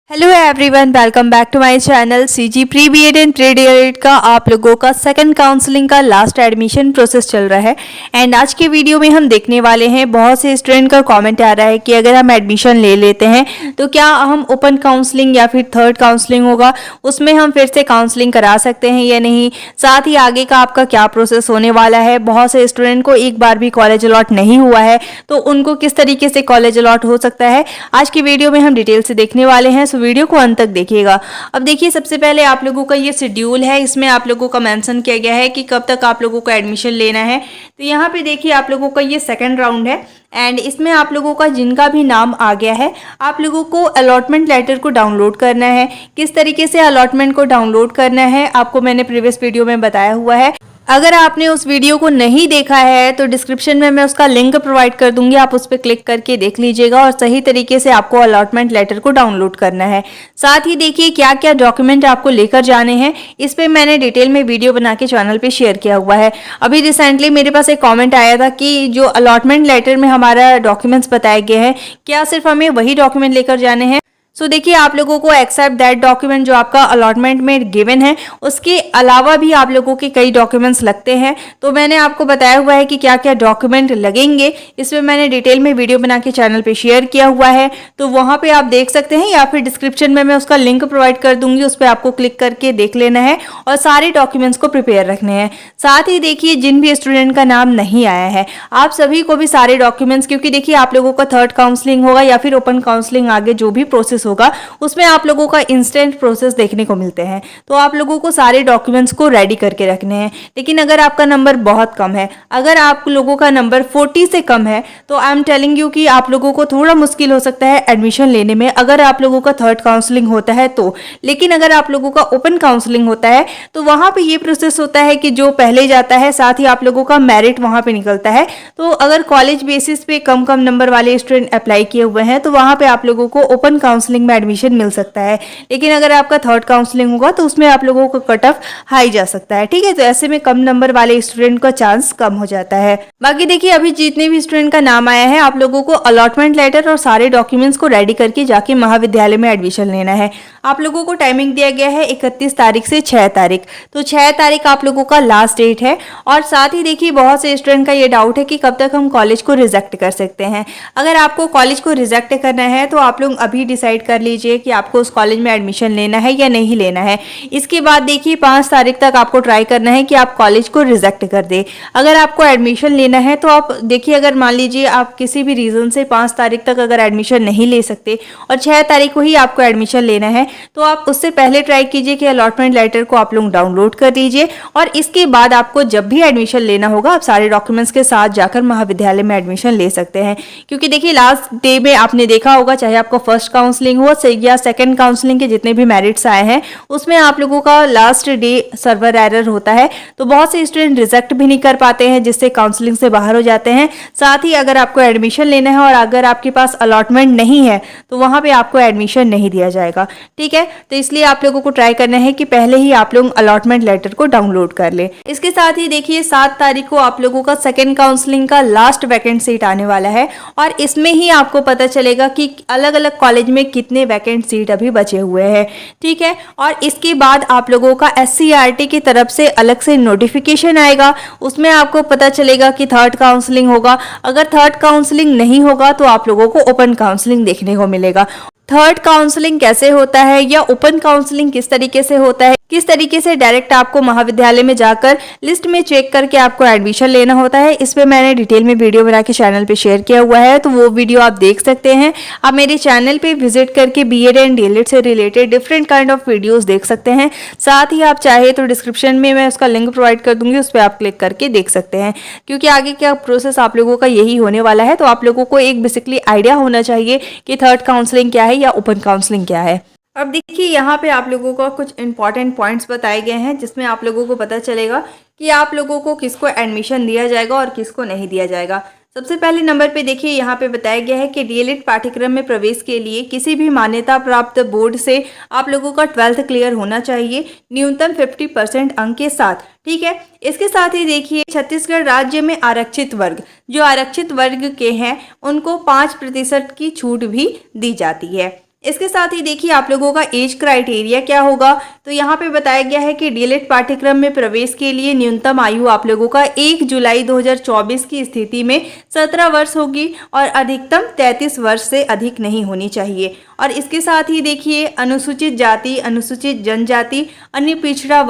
Hello everyone, welcome back to my channel. CG pre BEd and pre DElEd का आप लोगों का second counselling का लास्ट एडमिशन प्रोसेस चल रहा है। एंड आज के वीडियो में हम देखने वाले हैं, बहुत से स्टूडेंट का कमेंट आ रहा है कि अगर हम एडमिशन ले लेते हैं तो क्या हम ओपन काउंसलिंग या फिर थर्ड काउंसलिंग होगा उसमें हम फिर से काउंसलिंग करा सकते हैं या नहीं, साथ ही आगे का आपका क्या प्रोसेस होने वाला है। बहुत से स्टूडेंट को एक बार भी कॉलेज अलॉट नहीं हुआ है तो उनको किस तरीके से कॉलेज अलॉट हो सकता है, आज की वीडियो में हम डिटेल से देखने वाले हैं। वीडियो को अंत तक देखिएगा। अब देखिए, सबसे पहले आप लोगों का ये शेड्यूल है, इसमें आप लोगों का मेंशन किया गया है कि कब तक आप लोगों को एडमिशन लेना है। तो यहाँ पे देखिए आप लोगों का ये सेकंड राउंड है एंड इसमें आप लोगों का जिनका भी नाम आ गया है आप लोगों को अलॉटमेंट लेटर को डाउनलोड करना है। किस तरीके से अलॉटमेंट को डाउनलोड करना है आपको मैंने प्रीवियस वीडियो में बताया हुआ है। अगर आपने उस वीडियो को नहीं देखा है तो डिस्क्रिप्शन में मैं उसका लिंक प्रोवाइड कर दूंगी, आप उस पर क्लिक करके देख लीजिएगा और सही तरीके से आपको अलॉटमेंट लेटर को डाउनलोड करना है। साथ ही देखिए क्या क्या डॉक्यूमेंट आपको लेकर जाने हैं, इस पे मैंने डिटेल में वीडियो बना के चैनल पे शेयर किया हुआ है। अभी रिसेंटली मेरे पास एक कॉमेंट आया था कि जो अलॉटमेंट लेटर में हमारा डॉक्यूमेंट्स बताए गए हैं क्या सिर्फ हमें वही डॉक्यूमेंट लेकर जाने हैं। सो देखिए आप लोगों को एक्सेप्ट दैट डॉक्यूमेंट जो आपका अलॉटमेंट में गिवन है उसके अलावा भी आप लोगों के कई डॉक्यूमेंट्स लगते हैं। तो मैंने आपको बताया हुआ है कि क्या क्या डॉक्यूमेंट लगेंगे, इसमें मैंने डिटेल में वीडियो बना के चैनल पे शेयर किया हुआ है, तो वहां पे आप देख सकते हैं या फिर डिस्क्रिप्शन में मैं उसका लिंक प्रोवाइड कर दूंगी, उस पर आपको क्लिक करके देख लेना है और सारे डॉक्यूमेंट्स को प्रिपेयर रखने हैं। साथ ही देखिए जिन भी स्टूडेंट का नाम नहीं आया है आप सभी को भी सारे डॉक्यूमेंट्स, क्योंकि देखिए आप लोगों का थर्ड काउंसलिंग होगा या फिर ओपन काउंसलिंग आगे जो भी प्रोसेस होगा उसमें आप लोगों का इंस्टेंट प्रोसेस देखने को मिलते हैं, तो आप लोगों को सारे डॉक्यूमेंट्स को रेडी करके रखने हैं। लेकिन अगर आपका नंबर बहुत कम है, अगर आप लोगों का नंबर 40 से कम है तो आई एम टेलिंग यू कि आप लोगों को थोड़ा मुश्किल हो सकता है एडमिशन लेने में, अगर आप लोगों का थर्ड काउंसलिंग होता है तो। लेकिन अगर आप लोगों का ओपन काउंसलिंग होता है तो वहां पे ये प्रोसेस होता है कि जो पहले जाता है साथ ही आप लोगों का मेरिट वहां पे निकलता है। तो अगर कॉलेज बेसिस पे कम कम नंबर वाले स्टूडेंट अप्लाई किए हुए हैं तो वहां पे आप लोगों को ओपन काउंसलिंग में एडमिशन मिल सकता है। लेकिन अगर आपका थर्ड काउंसलिंग होगा तो उसमें आप लोगों का कट ऑफ हाई जा सकता है, ठीक है। तो ऐसे में कम नंबर वाले स्टूडेंट का चांस कम हो जाता है। बाकी देखिए अभी जितने भी स्टूडेंट का नाम आया है आप लोगों को अलॉटमेंट लेटर और सारे डॉक्यूमेंट्स को रेडी करके जाके महाविद्यालय में एडमिशन लेना है। आप लोगों को टाइमिंग दिया गया है 31 तारीख से 6 तारीख, तो 6 तारीख आप लोगों का लास्ट डेट है। और साथ ही देखिए बहुत से स्टूडेंट का ये डाउट है कि कब तक हम कॉलेज को रिजेक्ट कर सकते हैं। अगर आपको कॉलेज को रिजेक्ट करना है तो आप लोग अभी डिसाइड कर लीजिए कि आपको उस कॉलेज में एडमिशन लेना है या नहीं लेना है। इसके बाद देखिए 5 तारीख तक आपको ट्राई करना है कि आप कॉलेज को रिजेक्ट कर दे। अगर आपको एडमिशन लेना है तो आप देखिए, अगर मान लीजिए आप किसी भी रीजन से 5 तारीख तक अगर एडमिशन नहीं ले सकते और 6 तारीख को ही आपको एडमिशन लेना है तो आप उससे पहले ट्राई कीजिए कि अलॉटमेंट लेटर को आप लोग डाउनलोड कर लीजिए और इसके बाद आपको जब भी एडमिशन लेना होगा आप सारे डॉक्यूमेंट्स के साथ जाकर महाविद्यालय में एडमिशन ले सकते हैं। क्योंकि देखिए लास्ट डे में आपने देखा होगा, चाहे आपका फर्स्ट काउंसलिंग हो या सेकेंड काउंसलिंग के जितने भी मेरिट्स आए हैं उसमें आप लोगों का लास्ट डे सर्वर एरर होता है, तो बहुत से स्टूडेंट रिजेक्ट भी नहीं कर पाते हैं जिससे काउंसलिंग से बाहर हो जाते हैं। साथ ही अगर आपको एडमिशन लेना है और अगर आपके पास अलॉटमेंट नहीं है तो वहां पे आपको एडमिशन नहीं दिया जाएगा, ठीक है। तो इसलिए आप लोगों को ट्राई करना है कि पहले ही आप लोग अलॉटमेंट लेटर को डाउनलोड कर ले। इसके साथ ही देखिए 7 तारीख को आप लोगों का सेकेंड काउंसलिंग का लास्ट वैकेंट सीट आने वाला है और इसमें ही आपको पता चलेगा कि अलग अलग कॉलेज में कितने वैकेंट सीट अभी बचे हुए हैं, ठीक है। और इसके बाद आप लोगों का SCERT की तरफ से अलग से नोटिफिकेशन आएगा, उसमें आपको पता चलेगा कि थर्ड काउंसलिंग होगा। अगर थर्ड काउंसलिंग नहीं होगा तो आप लोगों को ओपन काउंसलिंग देखने को मिलेगा। थर्ड काउंसलिंग कैसे होता है या ओपन काउंसलिंग किस तरीके से होता है, किस तरीके से डायरेक्ट आपको महाविद्यालय में जाकर लिस्ट में चेक करके आपको एडमिशन लेना होता है, इस पे मैंने डिटेल में वीडियो बना के चैनल पे शेयर किया हुआ है, तो वो वीडियो आप देख सकते हैं। आप मेरे चैनल पे विजिट करके बीएड एंड डीएलएड से related different kind of videos देख सकते हैं। साथ ही आप चाहे तो डिस्क्रिप्शन में मैं उसका लिंक प्रोवाइड कर दूंगी, उस पर आप क्लिक करके देख सकते हैं। क्योंकि आगे का प्रोसेस आप लोगों का यही होने वाला है, तो आप लोगों को एक बेसिकली आइडिया होना चाहिए कि थर्ड काउंसलिंग क्या है या ओपन काउंसलिंग क्या है। अब देखिए यहाँ पे आप लोगों को कुछ इंपॉर्टेंट पॉइंट्स बताए गए हैं जिसमें आप लोगों को पता चलेगा कि आप लोगों को किसको एडमिशन दिया जाएगा और किसको नहीं दिया जाएगा। सबसे पहले नंबर पे देखिए यहाँ पे बताया गया है कि डीएलएड पाठ्यक्रम में प्रवेश के लिए किसी भी मान्यता प्राप्त बोर्ड से आप लोगों का 12th क्लियर होना चाहिए न्यूनतम 50% अंक के साथ, ठीक है। इसके साथ ही देखिए छत्तीसगढ़ राज्य में आरक्षित वर्ग, जो आरक्षित वर्ग के हैं उनको 5% की छूट भी दी जाती है। इसके साथ ही देखिए आप लोगों का एज क्राइटेरिया क्या होगा। तो यहाँ पे बताया गया है कि डीएलएड पाठ्यक्रम में प्रवेश के लिए न्यूनतम आयु आप लोगों का 1 जुलाई 2024 की स्थिति में 17 वर्ष होगी और अधिकतम 33 वर्ष से अधिक नहीं होनी चाहिए। और इसके साथ ही देखिए अनुसूचित जाति, अनुसूचित जनजाति, अन्य पिछड़ा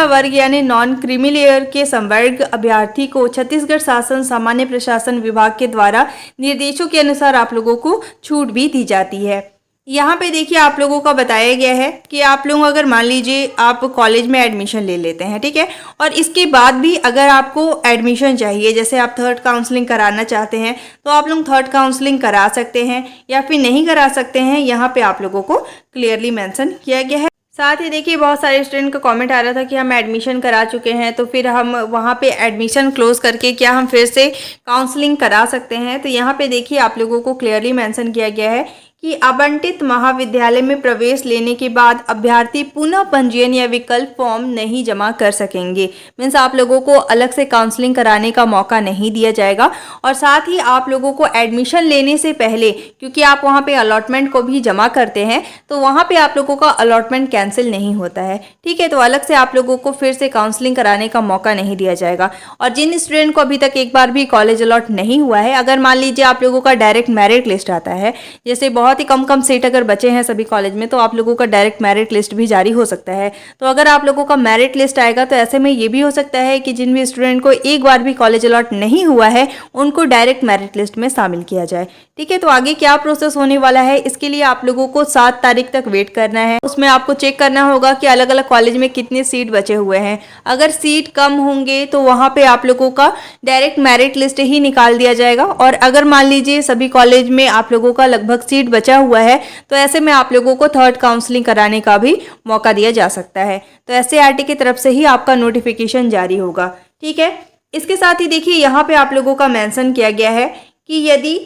वर्ग यानी नॉन क्रीमी लेयर के संवर्ग अभ्यर्थी को छत्तीसगढ़ शासन सामान्य प्रशासन विभाग के द्वारा निर्देशों के अनुसार आप लोगों को छूट भी दी जाती है। यहाँ पे देखिए आप लोगों का बताया गया है कि आप लोग अगर मान लीजिए आप कॉलेज में एडमिशन ले लेते हैं, ठीक है, और इसके बाद भी अगर आपको एडमिशन चाहिए, जैसे आप थर्ड काउंसलिंग कराना चाहते हैं तो आप लोग थर्ड काउंसलिंग करा सकते हैं या फिर नहीं करा सकते हैं। यहाँ पे आप लोगों को क्लियरली मेंशन किया गया है। साथ ही देखिए बहुत सारे स्टूडेंट का कमेंट आ रहा था कि हम एडमिशन करा चुके हैं तो फिर हम वहाँ पे एडमिशन क्लोज करके क्या हम फिर से काउंसलिंग करा सकते हैं। तो यहाँ पे देखिए आप लोगों को क्लियरली मेंशन किया गया है कि आवंटित महाविद्यालय में प्रवेश लेने के बाद अभ्यर्थी पुनः पंजीयन या विकल्प फॉर्म नहीं जमा कर सकेंगे। मीन्स आप लोगों को अलग से काउंसलिंग कराने का मौका नहीं दिया जाएगा। और साथ ही आप लोगों को एडमिशन लेने से पहले, क्योंकि आप वहां पे अलॉटमेंट को भी जमा करते हैं, तो वहां पे आप लोगों का अलॉटमेंट कैंसिल नहीं होता है, ठीक है। तो अलग से आप लोगों को फिर से काउंसलिंग कराने का मौका नहीं दिया जाएगा। और जिन स्टूडेंट को अभी तक एक बार भी कॉलेज अलॉट नहीं हुआ है, अगर मान लीजिए आप लोगों का डायरेक्ट मेरिट लिस्ट आता है, जैसे बहुत ही कम सीट अगर बचे हैं सभी कॉलेज में, तो आप लोगों का डायरेक्ट मेरिट लिस्ट भी जारी हो सकता है। तो अगर आप लोगों का मेरिट लिस्ट आएगा तो ऐसे में ये भी हो सकता है कि जिन भी स्टूडेंट को एक बार भी कॉलेज अलॉट नहीं हुआ है उनको डायरेक्ट मेरिट लिस्ट में शामिल किया जाए, ठीक है। तो आगे क्या प्रोसेस होने वाला है, इसके लिए आप लोगों को 7 तारीख तक वेट करना है। उसमें आपको चेक करना होगा कि अलग अलग कॉलेज में कितनी सीट बचे हुए हैं। अगर सीट कम होंगे तो वहां पे आप लोगों का डायरेक्ट मेरिट लिस्ट ही निकाल दिया जाएगा। और अगर मान लीजिए सभी कॉलेज में आप लोगों का लगभग सीट बचा हुआ है तो ऐसे में आप लोगों को थर्ड काउंसलिंग कराने का भी मौका दिया जा सकता है। तो एससीईआरटी की तरफ से ही आपका नोटिफिकेशन जारी होगा, ठीक है। इसके साथ ही देखिए यहाँ पे आप लोगों का मेंशन किया गया है कि यदि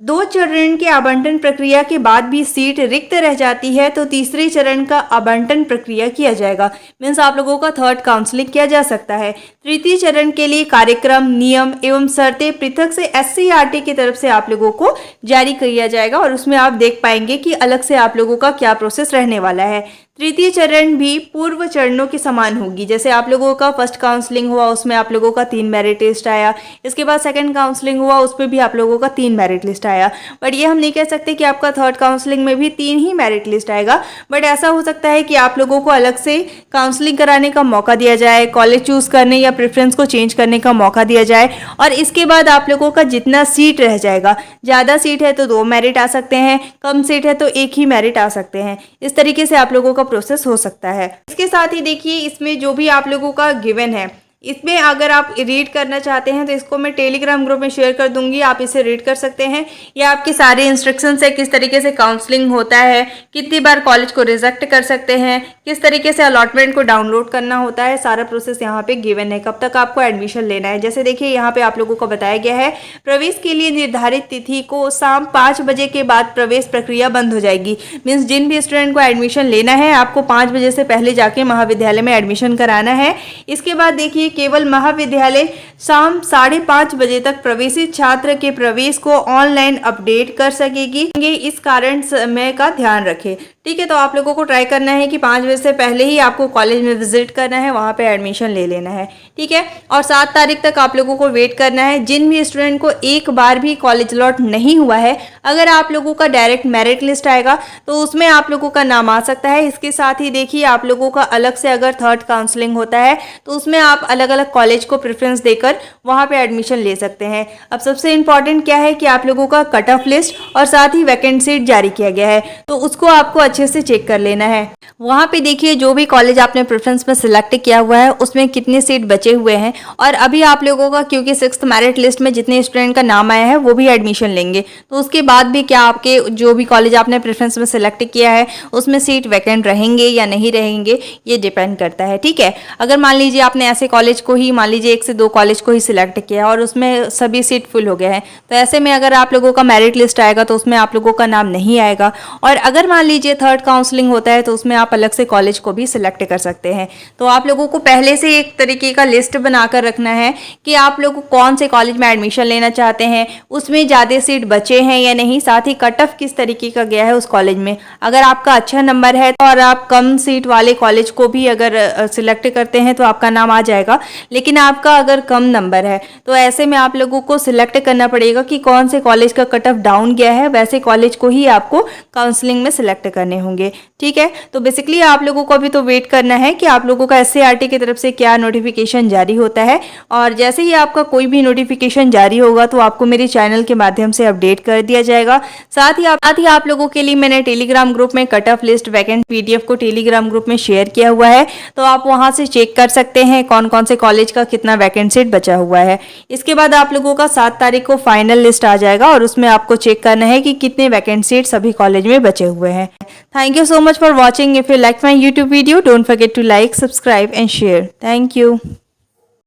2 चरण के आवंटन प्रक्रिया के बाद भी सीट रिक्त रह जाती है तो तीसरे चरण का आवंटन प्रक्रिया किया जाएगा। मीन्स आप लोगों का थर्ड काउंसलिंग किया जा सकता है। तृतीय चरण के लिए कार्यक्रम, नियम एवं शर्तें पृथक से एससीईआरटी की तरफ से आप लोगों को जारी किया जाएगा और उसमें आप देख पाएंगे कि अलग से आप लोगों का क्या प्रोसेस रहने वाला है। तृतीय चरण भी पूर्व चरणों के समान होगी। जैसे आप लोगों का फर्स्ट काउंसलिंग हुआ उसमें आप लोगों का 3 मेरिट लिस्ट आया, इसके बाद सेकंड काउंसलिंग हुआ उस पर भी आप लोगों का 3 मेरिट लिस्ट आया। बट ये हम नहीं कह सकते कि आपका थर्ड काउंसलिंग में भी 3 ही मेरिट लिस्ट आएगा। बट ऐसा हो सकता है कि आप लोगों को अलग से काउंसलिंग कराने का मौका दिया जाए, कॉलेज चूज करने या प्रेफरेंस को चेंज करने का मौका दिया जाए। और इसके बाद आप लोगों का जितना सीट रह जाएगा, ज़्यादा सीट है तो 2 मेरिट आ सकते हैं, कम सीट है तो 1 ही मेरिट आ सकते हैं। इस तरीके से आप लोगों का प्रोसेस हो सकता है। इसके साथ ही देखिए इसमें जो भी आप लोगों का गिवन है, इसमें अगर आप रीड करना चाहते हैं तो इसको मैं टेलीग्राम ग्रुप में शेयर कर दूंगी, आप इसे रीड कर सकते हैं। या आपके सारे इंस्ट्रक्शंस है, किस तरीके से काउंसलिंग होता है, कितनी बार कॉलेज को रिजेक्ट कर सकते हैं, किस तरीके से अलॉटमेंट को डाउनलोड करना होता है, सारा प्रोसेस यहाँ पे गिवन है। कब तक आपको एडमिशन लेना है, जैसे देखिए यहाँ पे आप लोगों को बताया गया है प्रवेश के लिए निर्धारित तिथि को शाम 5 बजे के बाद प्रवेश प्रक्रिया बंद हो जाएगी। मीन्स जिन भी स्टूडेंट को एडमिशन लेना है आपको 5 बजे से पहले जाके महाविद्यालय में एडमिशन कराना है। इसके बाद देखिए केवल महाविद्यालय शाम 5:30 बजे तक प्रवेशित छात्र के प्रवेश को ऑनलाइन अपडेट कर सकेगी। इस कारण समय का ध्यान रखें, ठीक है। तो आप लोगों को ट्राई करना है कि 5 बजे से पहले ही आपको कॉलेज में विजिट करना है, वहां पे एडमिशन ले लेना है, ठीक है। और 7 तारीख तक आप लोगों को वेट करना है। जिन भी स्टूडेंट को एक बार भी कॉलेज अलॉट नहीं हुआ है, अगर आप लोगों का डायरेक्ट मेरिट लिस्ट आएगा तो उसमें आप लोगों का नाम आ सकता है। इसके साथ ही देखिए आप लोगों का अलग से अगर थर्ड काउंसलिंग होता है तो उसमें आप अलग अलग कॉलेज को प्रेफरेंस देकर वहां पे एडमिशन ले सकते हैं। अब सबसे इंपॉर्टेंट क्या है कि आप लोगों का कट ऑफ लिस्ट और साथ ही वैकेंट सीट जारी किया गया है, तो उसको आपको अच्छे से चेक कर लेना है। वहां पे देखिए जो भी कॉलेज आपने प्रेफरेंस में सिलेक्ट किया हुआ है उसमें कितने सीट बचे हुए हैं। और अभी आप लोगों का क्योंकि 6th मेरिट लिस्ट में जितने स्टूडेंट का नाम आया है वो भी एडमिशन लेंगे, तो उसके बाद भी क्या आपके जो भी कॉलेज आपने प्रेफरेंस में सिलेक्ट किया है उसमें सीट वैकेंट रहेंगे या नहीं रहेंगे, ये डिपेंड करता है, ठीक है। अगर मान लीजिए आपने ऐसे कॉलेज को ही मान लीजिए 1 से 2 कॉलेज को ही सिलेक्ट किया और उसमें सभी सीट फुल हो गए हैं, तो ऐसे में अगर आप लोगों का मेरिट लिस्ट आएगा तो उसमें आप लोगों का नाम नहीं आएगा। और अगर मान लीजिए थर्ड काउंसलिंग होता है तो उसमें आप अलग से कॉलेज को भी सिलेक्ट कर सकते हैं। तो आप लोगों को पहले से एक तरीके का लिस्ट बनाकर रखना है कि आप लोग कौन से कॉलेज में एडमिशन लेना चाहते हैं, उसमें ज़्यादा सीट बचे हैं या नहीं, साथ ही कट ऑफ किस तरीके का गया है उस कॉलेज में। अगर आपका अच्छा नंबर है और आप कम सीट वाले कॉलेज को भी अगर सिलेक्ट करते हैं तो आपका नाम आ जाएगा, लेकिन आपका अगर कम नंबर है तो ऐसे में आप लोगों को सिलेक्ट करना पड़ेगा कि कौन से कॉलेज का कट ऑफ डाउन गया है, वैसे कॉलेज को ही आपको काउंसलिंग में सिलेक्ट करने होंगे। ठीक है, तो बेसिकली आप लोगों को अभी तो वेट करना है कि आप लोगों का SCERT की तरफ से क्या नोटिफिकेशन जारी होता है, और जैसे ही आपका कोई भी नोटिफिकेशन जारी होगा तो आपको मेरे चैनल के माध्यम से अपडेट कर दिया जाएगा। साथ ही आप लोगों के लिए मैंने टेलीग्राम ग्रुप में cut off list vacant PDF को टेलीग्राम ग्रुप में शेयर किया हुआ है, तो आप वहां से चेक कर सकते हैं कौन कौन से कॉलेज का कितना वैकेंट सीट बचा हुआ है। इसके बाद आप लोगों का 7 तारीख को फाइनल लिस्ट आ जाएगा और उसमें आपको चेक करना है कि कितने वैकेंट सीट सभी कॉलेज में बचे हुए हैं। Thank you so much for watching. If you like my YouTube video, don't forget to like, subscribe and share. Thank you.